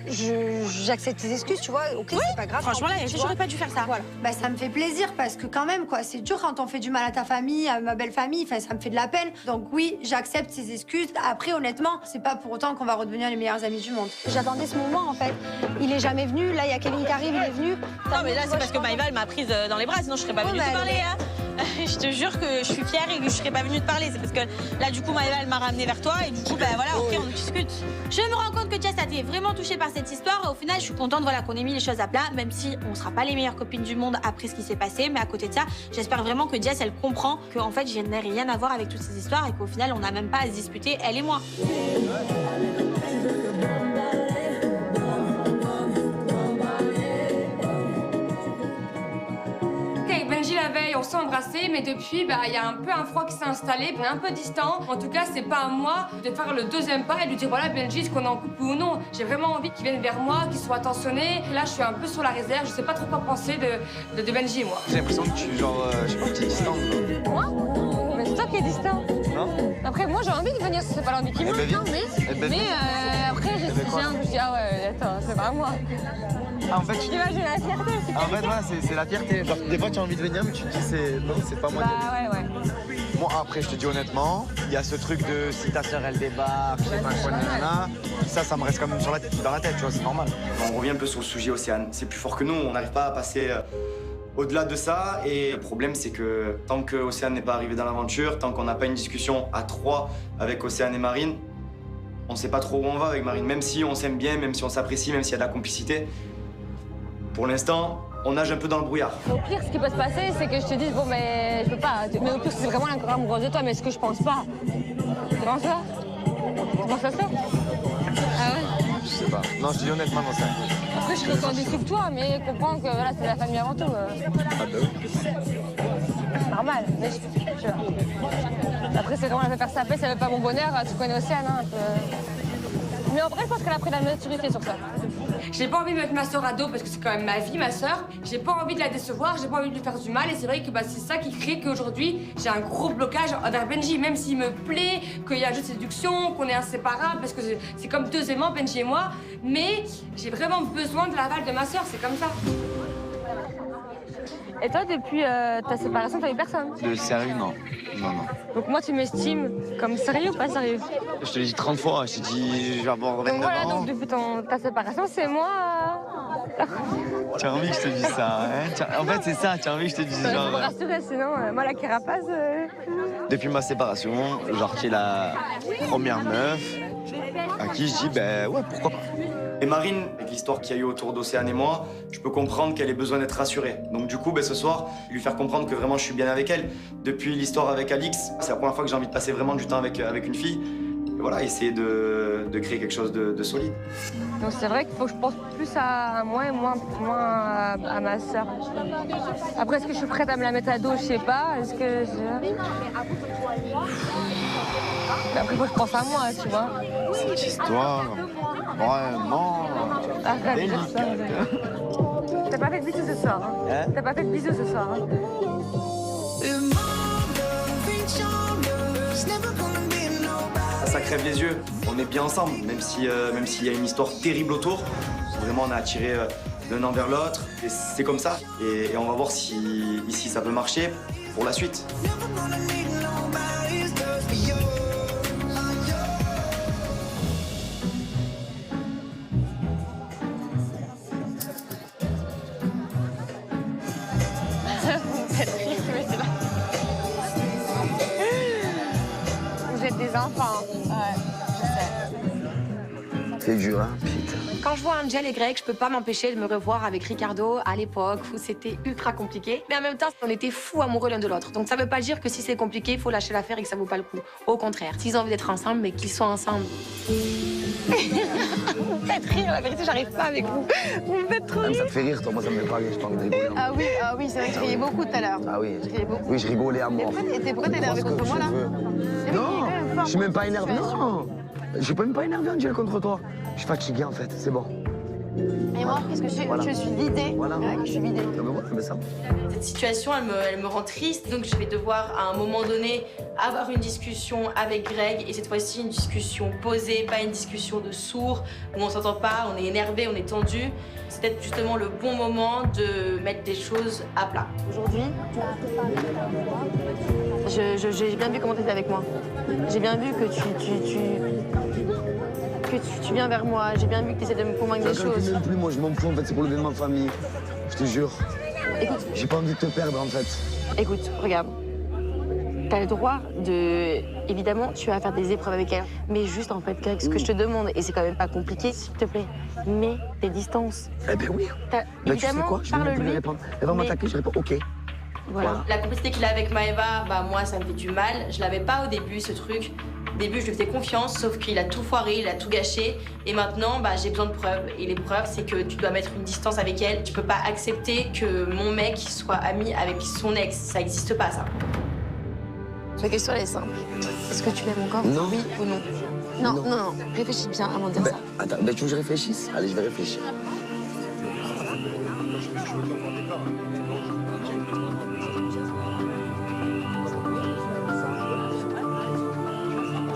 J'accepte tes excuses, tu vois, ok, oui, c'est pas grave. Franchement, là, j'aurais pas dû faire ça. Voilà. Bah, ça me fait plaisir parce que quand même, quoi, c'est dur quand on fait du mal à ta famille, à ma belle famille, enfin, ça me fait de la peine. Donc oui, j'accepte ces excuses. Après, honnêtement, c'est pas pour autant qu'on va redevenir les meilleurs amis du monde. J'attendais ce moment, en fait. Il est jamais venu, là, il y a Kevin qui arrive, il est venu. Non, mais là, c'est parce que Maïva, elle m'a prise dans les bras, sinon je serais pas venue te parler, hein. Je te jure que je suis fière et que je serais pas venue te parler. C'est parce que là, du coup, Maëva, elle m'a ramenée vers toi et du coup, voilà, ok, on discute. Je me rends compte que Jess a été vraiment touchée par cette histoire et au final, je suis contente qu'on ait mis les choses à plat, même si on sera pas les meilleures copines du monde après ce qui s'est passé. Mais à côté de ça, j'espère vraiment que Jess, elle comprend qu'en fait, je n'ai rien à voir avec toutes ces histoires et qu'au final, on n'a même pas à se disputer, elle et moi. Benji la veille, on s'est embrassés, mais depuis, il y a un peu un froid qui s'est installé, on est un peu distant. En tout cas, c'est pas à moi de faire le deuxième pas et de lui dire voilà, Benji, est-ce qu'on est en couple ou non? J'ai vraiment envie qu'il vienne vers moi, qu'il soit attentionné. Là, je suis un peu sur la réserve, je sais pas trop quoi penser de Benji, moi. J'ai l'impression que tu, je sais pas, tu es distant. Moi? Mais c'est toi qui es distant. Non? Après, moi, j'ai envie de venir, c'est pas l'envie qui me manque, mais après, je me dis, ah ouais, attends, c'est pas moi. Ah, en fait, tu imagines la fierté, c'est en fait, voilà, c'est la fierté. Genre, des fois, tu as envie de venir, mais tu te dis, non, c'est pas moi. Bah ouais. Moi, après, je te dis honnêtement, il y a ce truc de si ta sœur elle débarque, je sais pas quoi, nanana, ça me reste quand même dans la tête, tu vois, c'est normal. On revient un peu sur le sujet Océane. C'est plus fort que nous, on n'arrive pas à passer au-delà de ça. Et le problème, c'est que tant que Océane n'est pas arrivé dans l'aventure, tant qu'on n'a pas une discussion à 3 avec Océane et Marine, on sait pas trop où on va avec Marine. Même si on s'aime bien, même si on s'apprécie, même s'il y a de la complicité, pour l'instant, on nage un peu dans le brouillard. Au pire, ce qui peut se passer, c'est que je te dise, bon, mais je peux pas. Mais au pire, c'est vraiment encore amoureuse de toi, mais ce que je pense pas. Tu penses ça? Tu penses à ça? Ah ouais? Je sais pas. Non, je te dis honnêtement, non, ça. Après, je serais autant déçue que toi, mais comprends que voilà, c'est la famille avant tout. Ah bah oui. Normal, mais après, c'est vraiment la faire saper, ça veut pas mon bonheur, tu connais Océane, hein, un peu. Mais en vrai, je pense qu'elle a pris de la maturité sur ça. J'ai pas envie de mettre ma sœur à dos parce que c'est quand même ma vie, ma sœur. J'ai pas envie de la décevoir, j'ai pas envie de lui faire du mal. Et c'est vrai que c'est ça qui crée qu'aujourd'hui, j'ai un gros blocage envers Benji. Même s'il me plaît, qu'il y a un jeu de séduction, qu'on est inséparables, parce que c'est comme deux aimants, Benji et moi. Mais j'ai vraiment besoin de l'aval de ma sœur, c'est comme ça. Et toi, depuis ta séparation, t'as eu personne? De sérieux, non. Non. Donc moi, tu m'estimes comme sérieux ou pas sérieux? Je te l'ai dit 30 fois, je t'ai dit je vais avoir 29 donc voilà, ans. donc depuis ta séparation, c'est moi. Tu as envie que je te dise ça, hein? En fait, c'est ça, tu as envie que je te dise Ça genre. me rassurer, sinon, moi, la carapace. Depuis ma séparation, genre qui est la première meuf à qui je dis, ben ouais, pourquoi pas. Et Marine, avec l'histoire qu'il y a eu autour d'Océane et moi, je peux comprendre qu'elle ait besoin d'être rassurée. Donc du coup, ce soir, lui faire comprendre que vraiment je suis bien avec elle. Depuis l'histoire avec Alix, c'est la première fois que j'ai envie de passer vraiment du temps avec une fille. Et voilà, essayer de créer quelque chose de solide. Donc c'est vrai qu'il faut que je pense plus à moi et moins à ma sœur. Après, est-ce que je suis prête à me la mettre à dos? Je sais pas. Est-ce que après, il faut que je pense à moi, tu vois. Cette histoire, vraiment. Arrête de dire ça. T'as pas fait de bisous ce soir, hein? T'as pas fait de bisous ce soir, hein? Ça crève les yeux, on est bien ensemble, même s'il y a une histoire terrible autour. Vraiment, on a attiré l'un envers l'autre, et c'est comme ça. Et on va voir si ici ça peut marcher pour la suite. Vous êtes des enfants. Ouais, je sais. C'est dur, hein, putain. Quand je vois Angel et Greg, je peux pas m'empêcher de me revoir avec Ricardo à l'époque où c'était ultra compliqué. Mais en même temps, on était fous amoureux l'un de l'autre. Donc ça veut pas dire que si c'est compliqué, il faut lâcher l'affaire et que ça vaut pas le coup. Au contraire, s'ils ont envie d'être ensemble, mais qu'ils soient ensemble. Vous me faites rire, la vérité, j'arrive pas avec vous. Vous me faites trop rire. Ça te fait rire, toi, moi ça me fait pas rire, je parle de rigoler. Ah oui, c'est vrai que je riais beaucoup tout à l'heure. Ah oui. Je riais beaucoup. Oui, je rigolais à mort. Pourquoi t'es énervé contre moi, là? Non, je suis même pas énervé. Non, je suis même pas énervé, Angel, contre toi. Je suis fatigué, en fait, c'est bon. Et moi, qu'est-ce que je suis? Voilà. Je suis vidée. Voilà. Je suis vidée. Ah ben voilà, mais ça. Cette situation, elle me rend triste. Donc je vais devoir, à un moment donné, avoir une discussion avec Greg. Et cette fois-ci, une discussion posée, pas une discussion de sourds, où on s'entend pas, on est énervé, on est tendu. C'est peut-être justement le bon moment de mettre des choses à plat. Aujourd'hui, j'ai bien vu comment tu étais avec moi. J'ai bien vu que tu viens vers moi. J'ai bien vu que tu essaies de me convaincre des choses. Même plus, moi, je m'en fous, en fait, c'est pour le bien de ma famille. Je te jure. Écoute. J'ai pas envie de te perdre, en fait. Écoute, regarde. T'as le droit de... Évidemment, tu vas faire des épreuves avec elle. Mais juste, en fait, Greg, ce que je te demande, et c'est quand même pas compliqué, s'il te plaît, mets tes distances. Eh ben oui. Évidemment, tu sais quoi, je vais même plus lui répondre. Elle va m'attaquer, je réponds OK. Voilà. La complicité qu'il a avec Maëva, moi, ça me fait du mal. Je l'avais pas au début, ce truc. Au début, je lui faisais confiance, sauf qu'il a tout foiré, il a tout gâché. Et maintenant, j'ai besoin de preuves. Et les preuves, c'est que tu dois mettre une distance avec elle. Tu peux pas accepter que mon mec soit ami avec son ex. Ça existe pas, ça. La question, elle est simple. Est-ce que tu l'aimes encore? Non. Oui ou non? Non. Réfléchis bien avant de dire ça. Attends, tu veux que je réfléchisse? Allez, je vais réfléchir.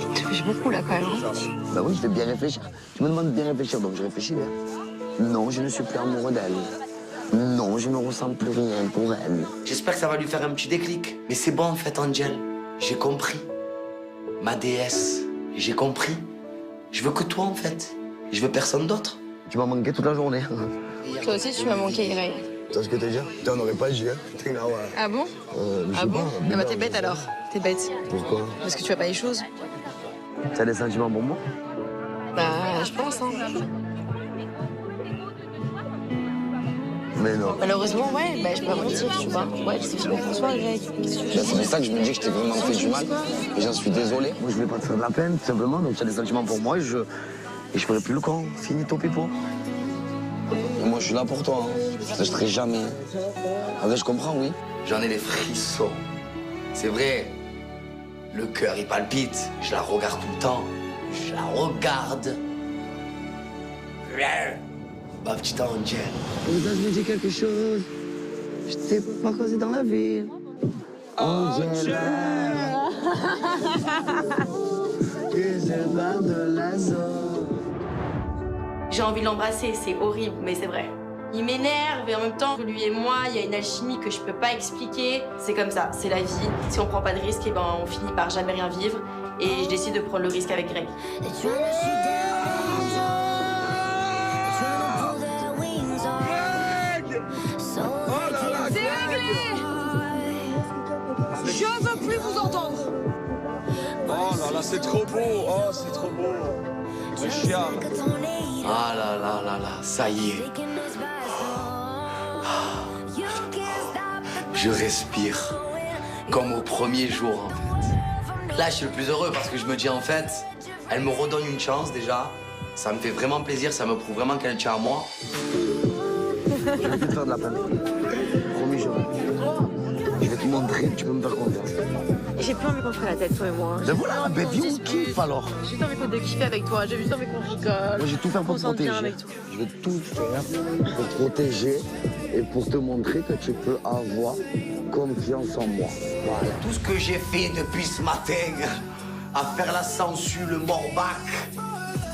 Tu réfléchis beaucoup, là, quand même. Bah oui, je vais bien réfléchir. Tu me demandes de bien réfléchir, donc je réfléchis bien. Non, je ne suis plus amoureux d'elle. Non, je ne ressens plus rien pour elle. J'espère que ça va lui faire un petit déclic. Mais c'est bon, en fait, Angel. J'ai compris. Ma déesse, j'ai compris. Je veux que toi, en fait. Je veux personne d'autre. Tu m'as manqué toute la journée. Toi aussi, tu m'as manqué, Greg. Tu vois ce que t'as dit? On n'aurait pas dit, hein. T'es là, ouais. Ah bon? Ah bon? Ah bah t'es bête alors. T'es bête. Pourquoi? Parce que tu vois pas les choses. T'as des sentiments pour moi? Bah, je pense, hein. Mais non. Malheureusement, ouais, bah je peux pas mentir, tu vois. Ouais, c'est fini pour toi, Greg. Qu'est-ce que tu veux? C'est pour ça que je me dis que je t'ai vraiment fait du mal. Et j'en suis désolé. Moi, je vais pas te faire de la peine, tout simplement. Donc, tu as des sentiments pour moi et je ferai plus le con. Fini ton pipeau. Et moi, je suis là pour toi. Hein. Je te lâcherai jamais. En vrai, je comprends, oui. J'en ai les frissons. C'est vrai. Le cœur, il palpite. Je la regarde tout le temps. Je la regarde. Ma petite Angel. Vous avez dit quelque chose. Je sais pas quoi c'est dans la ville. Angela. Que je parle de la zone. J'ai envie de l'embrasser, c'est horrible, mais c'est vrai. Il m'énerve et en même temps, lui et moi, il y a une alchimie que je peux pas expliquer. C'est comme ça, c'est la vie. Si on prend pas de risque, eh ben, on finit par jamais rien vivre. Et je décide de prendre le risque avec Greg. C'est réglé! Je veux plus vous entendre! Oh là là, c'est trop beau. Oh, c'est trop beau. Le chien. Ah là là là là, ça y est. Je respire comme au premier jour, en fait. Là, je suis le plus heureux parce que je me dis, en fait, elle me redonne une chance déjà. Ça me fait vraiment plaisir, ça me prouve vraiment qu'elle tient à moi. Je vais te faire de la peine. Promis, je vais te montrer que tu peux me faire confiance. J'ai plus envie qu'on se prenne la tête, toi et moi. Ben voilà, ben viens, on kiffe alors. J'ai juste envie de kiffer avec toi, j'ai juste envie qu'on rigole. Moi, j'ai tout fait pour te protéger. Je vais tout faire pour te protéger et pour te montrer que tu peux avoir confiance en moi. Voilà. Tout ce que j'ai fait depuis ce matin, à faire la sangsue, le morbac,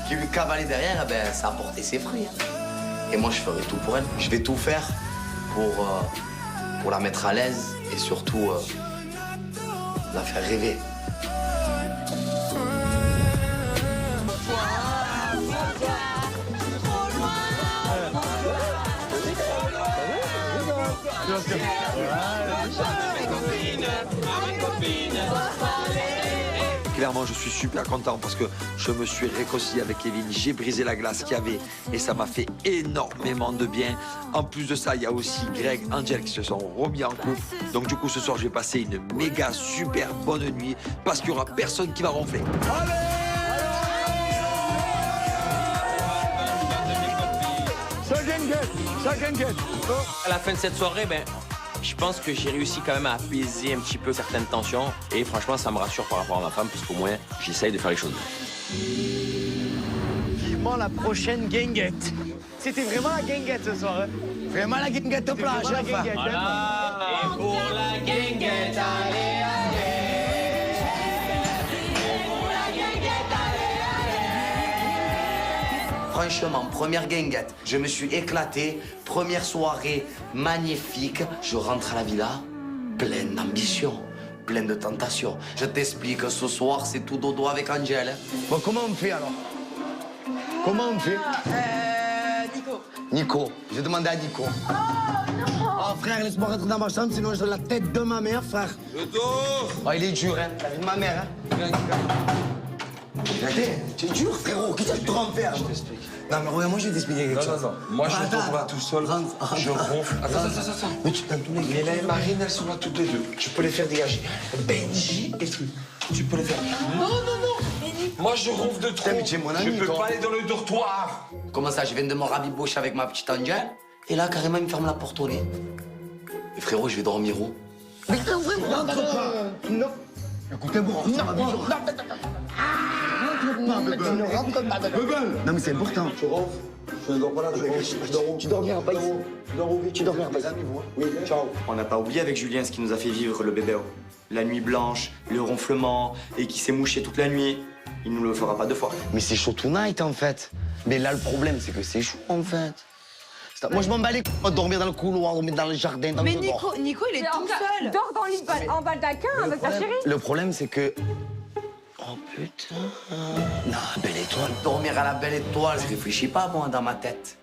qui lui cavalait derrière, ben, ça a porté ses fruits. Et moi, je ferai tout pour elle. Je vais tout faire pour la mettre à l'aise et surtout la faire rêver. Clairement, je suis super content parce que je me suis réconcilié avec Kevin. J'ai brisé la glace qu'il y avait et ça m'a fait énormément de bien. En plus de ça, il y a aussi Greg, Angel qui se sont remis en couple. Donc du coup, ce soir, je vais passer une méga super bonne nuit parce qu'il n'y aura personne qui va ronfler. À la fin de cette soirée, ben, je pense que j'ai réussi quand même à apaiser un petit peu certaines tensions. Et franchement, ça me rassure par rapport à ma femme, parce qu'au moins, j'essaye de faire les choses bien. Vivement la prochaine guinguette. C'était vraiment la guinguette ce soir. Hein. Vraiment la guinguette au plage. Voilà. Et pour la guinguette, allez, Franchement, première guinguette, je me suis éclaté. Première soirée magnifique. Je rentre à la villa, pleine d'ambition, pleine de tentation. Je t'explique, ce soir, c'est tout dodo avec Angel. Hein. Bon, comment on fait alors? Comment on fait? Nico. Nico. Je demandais à Nico. Oh frère, laisse-moi rentrer dans ma chambre, sinon je donne la tête de ma mère, frère. Le dos. Oh, il est dur, hein. La vie de ma mère, hein. Regardez, tu es dur, frérot. Qu'est-ce que tu te rends faire? Je t'explique. Non, mais regarde, moi, je vais t'expliquer quelque chose. Non. Moi, je tombe là tout seul. Je ronfle. Attends. Mais tu t'aimes tous les gars. Léla et Marine, elles sont là toutes les deux. Tu peux les faire dégager. Benji et tout. Tu peux les faire. Non. Moi, je ronfle de trop. Mais tu es mon ami, je peux toi. pas aller dans le dortoir. Comment ça, je viens de me rabibocher avec ma petite Angel. Et là, carrément, il me ferme la porte au nez. Et frérot, je vais dormir où? Mais rentre pas. Non. Écoutez-moi, ça va bien. Ne rentre pas, bébé. Non, mais c'est important. Tu ronfles. Je ne dors pas là, je dors où? Tu dormiras pas ici. Tu dors où? Tu dormiras pas ici. Oui, ciao. On n'a pas oublié avec Julien ce qui nous a fait vivre le bébé. La nuit blanche, le ronflement, et qui s'est mouché toute la nuit. Il nous le fera pas deux fois. Mais c'est chaud tonight, en fait. Mais là, le problème, c'est que c'est chaud, en fait. Moi, je m'en bats les couilles, dormir dans le couloir, dormir dans le jardin, dans Mais le dehors. Nico, il est tout seul. Dors dans l'île en baldaquin avec ta chérie. Le problème, c'est que... Oh, putain... Non, belle étoile. Dormir à la belle étoile, je réfléchis pas, moi, dans ma tête.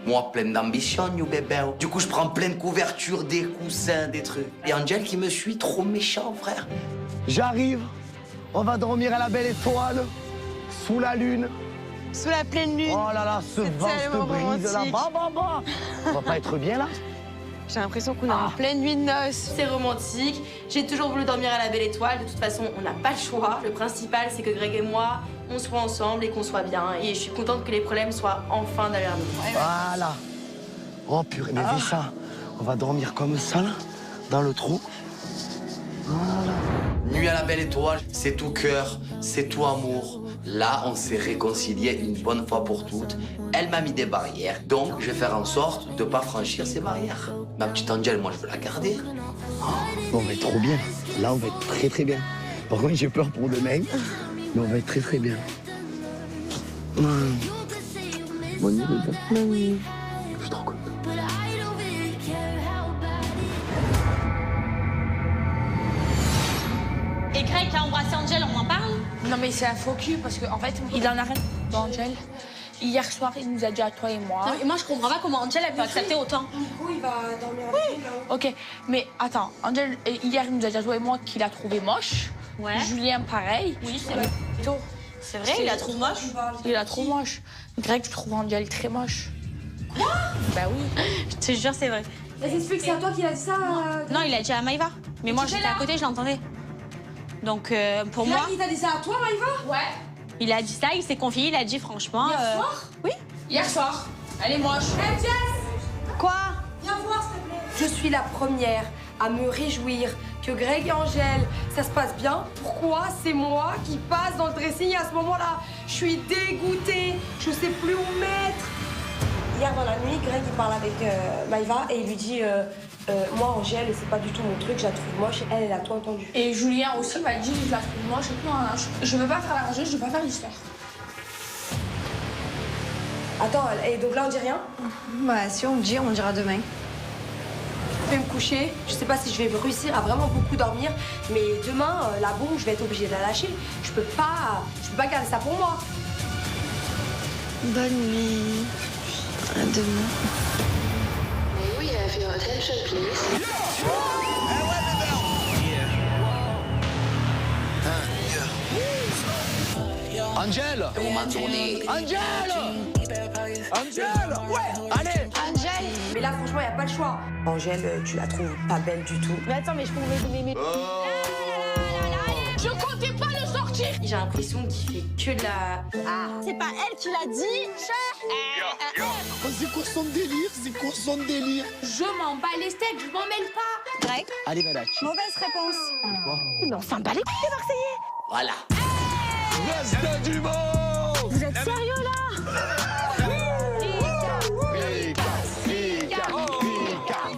Moi, pleine d'ambition, you bébé. Du coup, je prends plein de couvertures, des coussins, des trucs. Et Angel qui me suit, trop méchant, frère. J'arrive, on va dormir à la belle étoile, sous la lune. Sous la pleine lune. Oh là là, ce vent, cette brise là, bah. On va pas être bien là? J'ai l'impression qu'on est en pleine nuit de noces. C'est romantique. J'ai toujours voulu dormir à la belle étoile. De toute façon, on n'a pas le choix. Le principal, c'est que Greg et moi, on soit ensemble et qu'on soit bien. Et je suis contente que les problèmes soient enfin derrière nous. Voilà. Oh purée, mais vis ça. On va dormir comme ça là, dans le trou. Voilà. Nuit à la belle étoile, c'est tout cœur, c'est tout amour. Là, on s'est réconciliés une bonne fois pour toutes. Elle m'a mis des barrières, donc je vais faire en sorte de ne pas franchir ces barrières. Ma petite Angel, moi, je veux la garder. Oh, on va être trop bien. Là, on va être très très bien. Par contre, j'ai peur pour demain, mais on va être très très bien. Bonne nuit, bébé. Bonne nuit. Je suis trop content. Et Greg qui a embrassé Angel, on en parle? Non mais c'est un faux cul parce qu'en fait, il en a rien d'Angel. Hier soir, il nous a dit à toi et moi. Non, mais moi, je comprends pas comment Angel a pu accepter autant. Nico, il va dormir avec nous là-haut. Ok, mais attends, Angel, hier, il nous a dit à toi et moi qu'il a trouvé moche. Ouais. Julien, pareil. Oui, c'est vrai. C'est vrai, il a trouvé moche. Il a trop moche. Greg, je trouve Angel très moche. Quoi? Bah oui. Je te jure, c'est vrai. Mais explique, c'est à toi qu'il a dit ça. Non, il a dit à Maïva. Mais moi, j'étais à côté, je l'entendais. Donc, pour moi... Il t'a dit ça à toi, Maïva? Ouais. Il a dit ça, il s'est confié, il a dit franchement... Hier soir? Oui. Hier soir. Elle est moche. Hey, Jess! Quoi? Viens voir, s'il te plaît. Je suis la première à me réjouir que Greg et Angel, ça se passe bien. Pourquoi c'est moi qui passe dans le dressing à ce moment-là? Je suis dégoûtée, je sais plus où mettre. Hier dans la nuit, Greg il parle avec Maïva et il lui dit moi Angel, c'est pas du tout mon truc, je la trouve moche. Elle a tout entendu. Et Julien aussi m'a dit je la trouve moche et tout. Je veux pas faire la rangée, je veux pas faire l'histoire. Attends, et donc là on dit rien? Bah si on me dit, on dira demain. Je vais me coucher, je sais pas si je vais réussir à vraiment beaucoup dormir, mais demain, la bombe, je vais être obligée de la lâcher. Je peux pas garder ça pour moi. Bonne nuit. À demain. May we have your attention, please? Angel! Angel! Angel! Ouais! Allez! Angel! Mais là, franchement, y a pas le choix. Angel, tu la trouves pas belle du tout. Mais attends, mais je pouvais donner mes... Je comptais pas le sortir. J'ai l'impression qu'il fait que de la... Ah, c'est pas elle qui l'a dit. C'est quoi son délire? C'est quoi son délire? Je m'en bats les steaks, je m'en mêle pas. Greg? Allez, Madame. Mauvaise réponse. Quoi? Mais on s'en bat les couilles, les Marseillais. Voilà. Reste du monde! Vous êtes sérieux, là?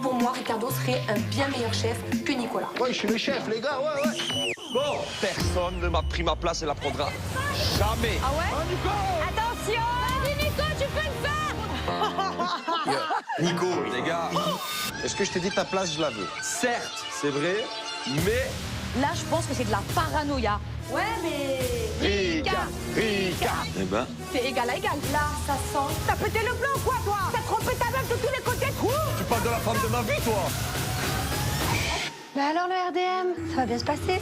Pour moi, Ricardo serait un bien meilleur chef que Nicolas. Ouais, je suis le chef, les gars, ouais. Bon, personne ne m'a pris ma place et la prendra. Jamais. Ah ouais? Oh, Nico! Attention! Vas-y, Nico, tu peux le faire! Nico, les gars, est-ce que je t'ai dit ta place, je la veux? Certes, c'est vrai, mais... Là, je pense que c'est de la paranoïa. Ouais, mais... Rika! Eh ben... C'est égal à égal. Là, ça sent... T'as pété le plan, quoi, toi? T'as trompé ta meuf de tous les côtés, trou! Tu parles de la femme de ma vie, toi? Bah alors, le RDM, ça va bien se passer?